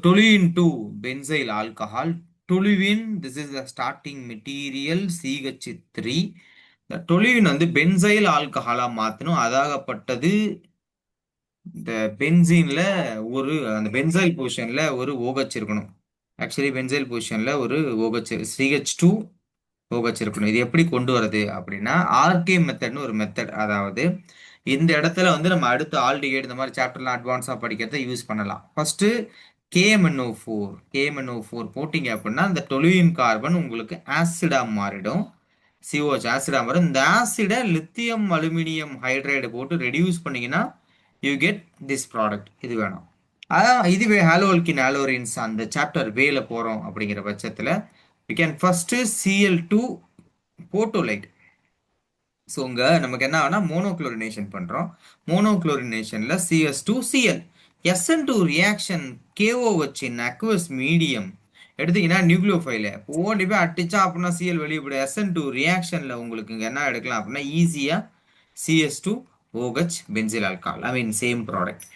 Toluene to benzyl alcohol. Toluene, this is the starting material CH3. இந்த toluene வந்து benzyl ஆல்கஹாலா மாத்தணும். அதாகப்பட்டது இந்த பென்சீன்ல அந்த பென்சைல் பொசிஷன்ல ஒரு OH இருக்கணும். ஆக்சுவலி பென்சைல் பொசிஷன்ல ஒரு OH CH2 OH இருக்கணும். இது எப்படி கொண்டு வரது அப்படின்னா ஆர்கே மெத்தட்னு ஒரு மெத்தட். அதாவது இந்த இடத்துல வந்து நம்ம அடுத்த ஆல்டிகேட் இந்த மாதிரி சாப்டர்லாம் அட்வான்ஸாக படிக்கிறத யூஸ் பண்ணலாம். ஃபர்ஸ்ட் கேஎம்என்ஓ ஃபோர் போட்டிங்க அப்படின்னா இந்த டொலுயின் கார்பன் உங்களுக்கு ஆசிடா மாறிடும். சிஓஹெச் ஆசிடா மாறும். இந்த ஆசிடை லித்தியம் அலுமினியம் ஹைட்ரைடு போட்டு ரெடியூஸ் பண்ணீங்கன்னா யூ கெட் திஸ் ப்ராடக்ட். இது வேணும். அதான் இதுவே ஹாலோல்கின் ஹாலோரின்ஸ் அந்த சாப்டர் வேல போகிறோம் அப்படிங்கிற பட்சத்தில் we can first Cl2 photolight. So இங்கே நமக்கு என்ன ஆகுனா மோனோக்ளோரினேஷன் பண்ணுறோம். மோனோக்ளோரினேஷனில் CS2Cl SN2 ரியாக்ஷன் KO வச்சு அக்வஸ் மீடியம் எடுத்தீங்கன்னா நியூக்ளியோஃபைல ஓடி போய் அடிச்சா அப்படின்னா சிஎல் வெளியே போய்டும். SN2 ரியாக்ஷனில் உங்களுக்கு இங்கே என்ன எடுக்கலாம் அப்படின்னா ஈஸியாக CS2OH பென்சில் ஆல்கஹால், ஐ மீன் சேம் ப்ராடக்ட்.